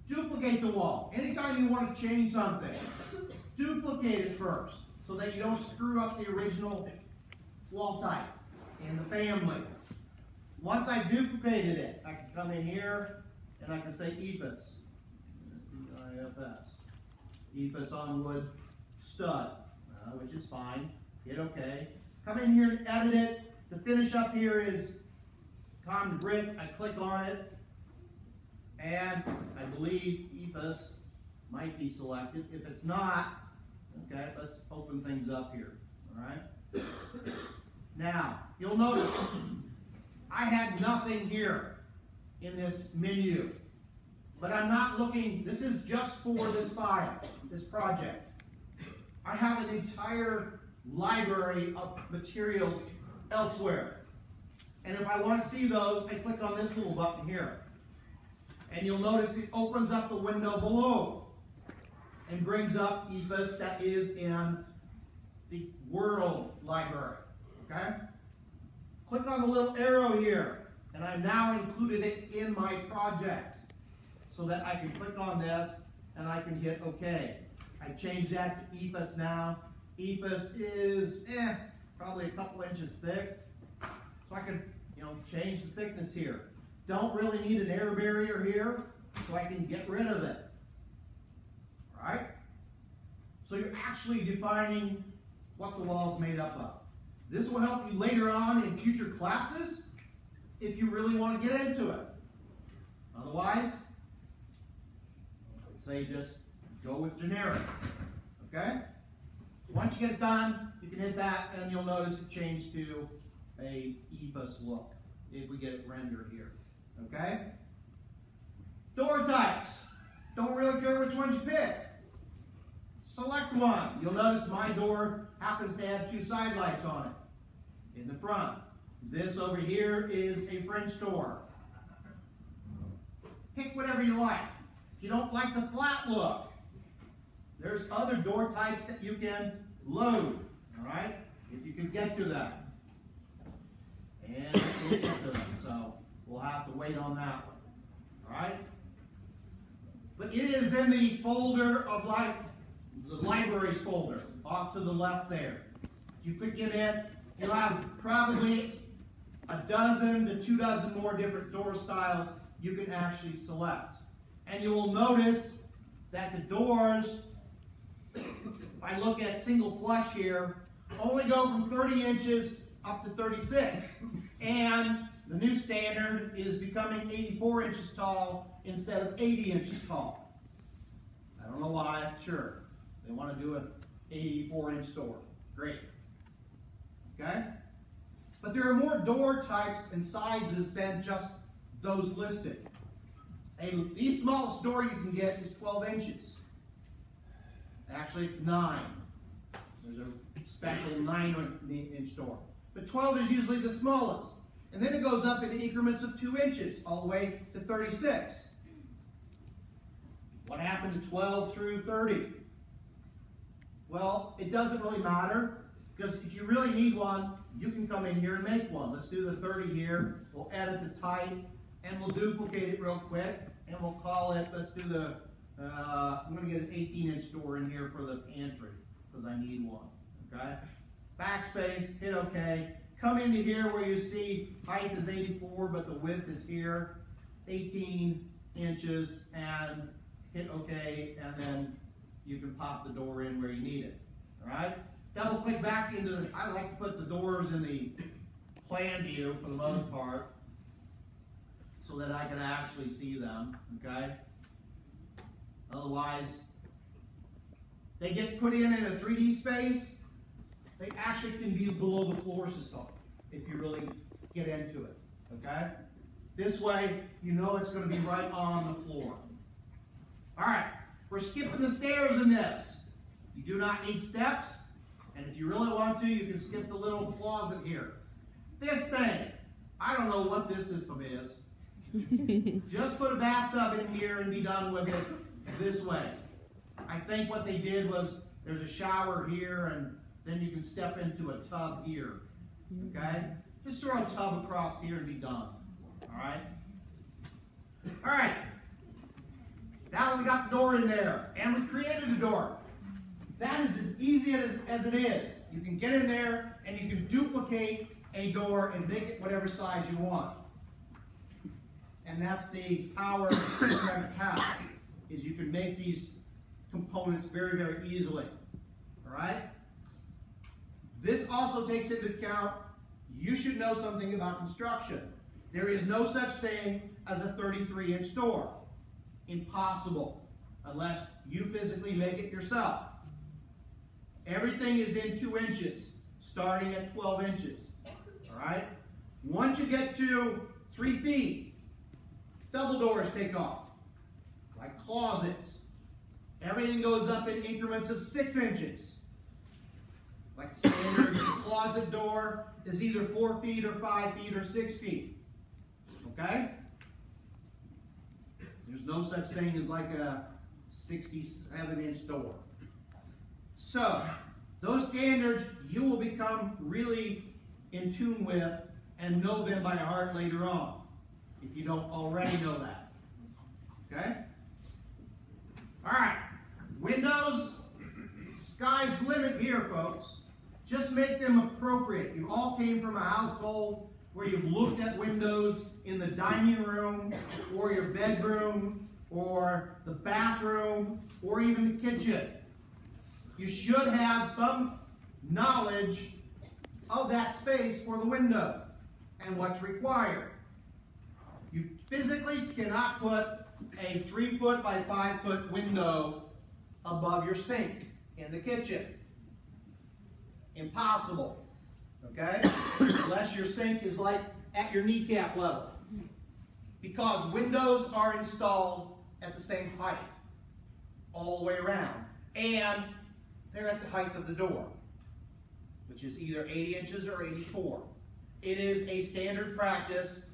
Duplicate the wall. Anytime you want to change something, duplicate it first so that you don't screw up the original wall type in the family. Once I've duplicated it, I can come in here and I can say EIFS. E-I-F-S. EIFS on wood stud, which is fine. Hit OK. Come in here and edit it. The finish up here is common grit. I click on it. And I believe EIFS might be selected. If it's not, okay, let's open things up here. All right. Now, you'll notice I had nothing here in this menu. But I'm not looking, this is just for this file, this project. I have an entire library of materials elsewhere. And if I want to see those, I click on this little button here. And you'll notice it opens up the window below and brings up EIFS that is in the World Library. Okay? Click on the little arrow here, and I've now included it in my project so that I can click on this and I can hit OK. I change that to EIFS now. EIFS is probably a couple inches thick, so I can change the thickness here. Don't really need an air barrier here, so I can get rid of it. All right? So you're actually defining what the wall is made up of. This will help you later on in future classes if you really want to get into it. Otherwise, I'd say just go with generic. Okay? Once you get it done, you can hit that and you'll notice it changed to a EIFS look if we get it rendered here. Okay? Door types. Don't really care which one you pick. Select one. You'll notice my door happens to have two side lights on it in the front. This over here is a French door. Pick whatever you like. If you don't like the flat look, there's other door types that you can load. All right? If you can get to them. And we'll get to them. So we'll have to wait on that one. All right? But it is in the folder of the libraries folder, off to the left there. If you click in it, you'll have probably a dozen to 24 more different door styles you can actually select. And you will notice that the doors, if I look at single flush here, only go from 30 inches up to 36. And the new standard is becoming 84 inches tall instead of 80 inches tall. I don't know why, sure. They want to do an 84-inch door. Great. Okay? But there are more door types and sizes than just those listed. The smallest door you can get is 12 inches. Actually, it's 9. There's a special 9-inch door. But 12 is usually the smallest. And then it goes up in increments of 2 inches, all the way to 36. What happened to 12 through 30? Well, it doesn't really matter, because if you really need one, you can come in here and make one. Let's do the 30 here. We'll edit the type, and we'll duplicate it real quick, and we'll call it, let's do the, I'm going to get an 18-inch door in here for the pantry, because I need one, okay? Backspace, hit OK. Come into here where you see height is 84, but the width is here, 18 inches, and hit OK, and then you can pop the door in where you need it. All right? Double click back into, I like to put the doors in the plan view for the most part so that I can actually see them. Okay? Otherwise, they get put in a 3D space. They actually can be below the floor system if you really get into it. Okay? This way, you know it's going to be right on the floor. All right. We're skipping the stairs in this. You do not need steps, and if you really want to, you can skip the little closet here. This thing, I don't know what this system is. Just put a bathtub in here and be done with it this way. I think what they did was there's a shower here, and then you can step into a tub here. Okay? Just throw a tub across here and be done. All right? All right. we got the door in there, and we created a door. That is as easy as it is. You can get in there, and you can duplicate a door and make it whatever size you want. And that's the power of ceramic house, is you can make these components very, very easily. All right? This also takes into account, you should know something about construction. There is no such thing as a 33-inch door. Impossible, unless you physically make it yourself. Everything is in 2 inches, starting at 12 inches. All right? Once you get to 3 feet, double doors take off, like closets. Everything goes up in increments of 6 inches. Like a standard closet door is either 4 feet or 5 feet or 6 feet. Okay? There's no such thing as like a 67-inch door. So, those standards you will become really in tune with and know them by heart later on, if you don't already know that. Okay? All right. Windows, sky's the limit here, folks. Just make them appropriate. You all came from a household where you've looked at windows in the dining room or your bedroom or the bathroom or even the kitchen. You should have some knowledge of that space for the window and what's required. You physically cannot put a 3-foot by 5-foot window above your sink in the kitchen. Impossible. Okay? Unless your sink is like at your kneecap level. Because windows are installed at the same height all the way around. And they're at the height of the door, which is either 80 inches or 84. It is a standard practice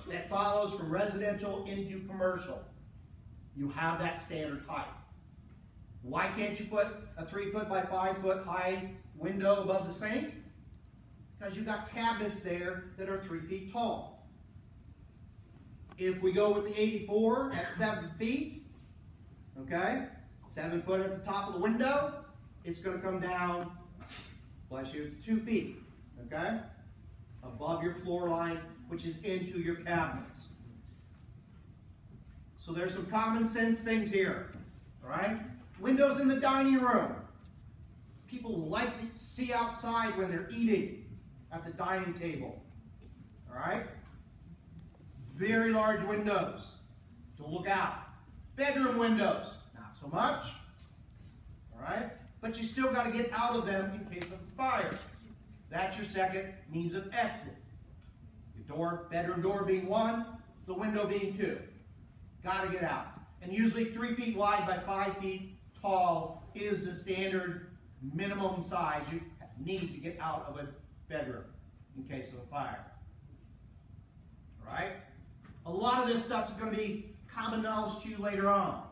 that follows from residential into commercial. You have that standard height. Why can't you put a 3-foot by 5-foot high window above the sink? Because you've got cabinets there that are 3 feet tall. If we go with the 84 at 7 feet, okay, 7 foot at the top of the window, it's going to come down, bless you, to 2 feet, okay, above your floor line, which is into your cabinets. So there's some common sense things here, all right? Windows in the dining room. People like to see outside when they're eating at the dining table, all right? Very large windows to look out. Bedroom windows, not so much, all right? But you still got to get out of them in case of a fire. That's your second means of exit. Your door, bedroom door being 1, the window being 2. Got to get out. And usually 3 feet wide by 5 feet tall is the standard minimum size you need to get out of a bedroom in case of a fire. All right? A lot of this stuff is going to be common knowledge to you later on.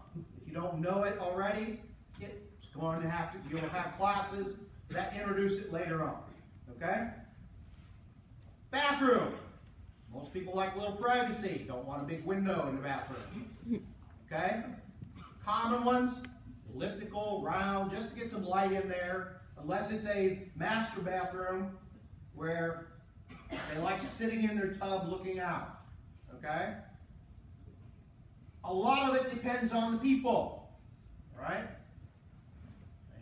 If you don't know it already, it's going to have to, you'll have classes that introduce it later on. Okay? Bathroom. Most people like a little privacy. Don't want a big window in the bathroom. Okay? Common ones, elliptical, round, just to get some light in there. Unless it's a master bathroom where they like sitting in their tub looking out. Okay? A lot of it depends on the people. Right?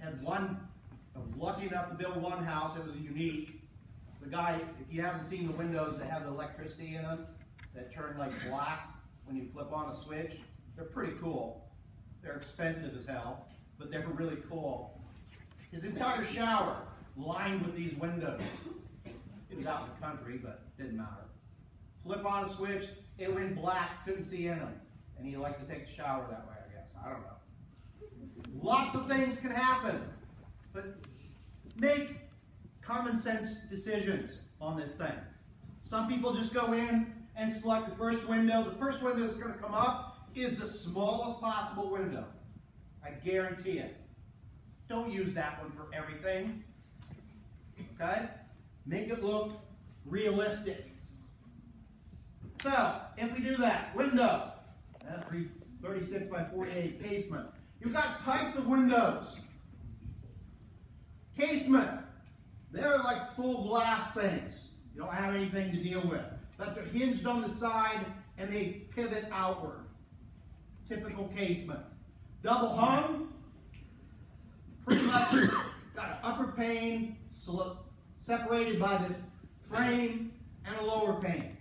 I had one, I was lucky enough to build one house that was unique. The guy, if you haven't seen the windows that have the electricity in them, that turn like black when you flip on a switch, they're pretty cool. They're expensive as hell, but they're really cool. His entire shower lined with these windows. It was out in the country, but it didn't matter. Flip on a switch, it went black, couldn't see in them. And he liked to take the shower that way, I guess. I don't know. Lots of things can happen, but make common sense decisions on this thing. Some people just go in and select the first window. The first window that's going to come up is the smallest possible window. I guarantee it. Don't use that one for everything. Okay? Make it look realistic. So, if we do that, window. 36 by 48 casement. You've got types of windows. Casement, they're like full glass things. You don't have anything to deal with. But they're hinged on the side and they pivot outward. Typical casement. Double hung, pretty much got an upper pane separated by this frame and a lower pane.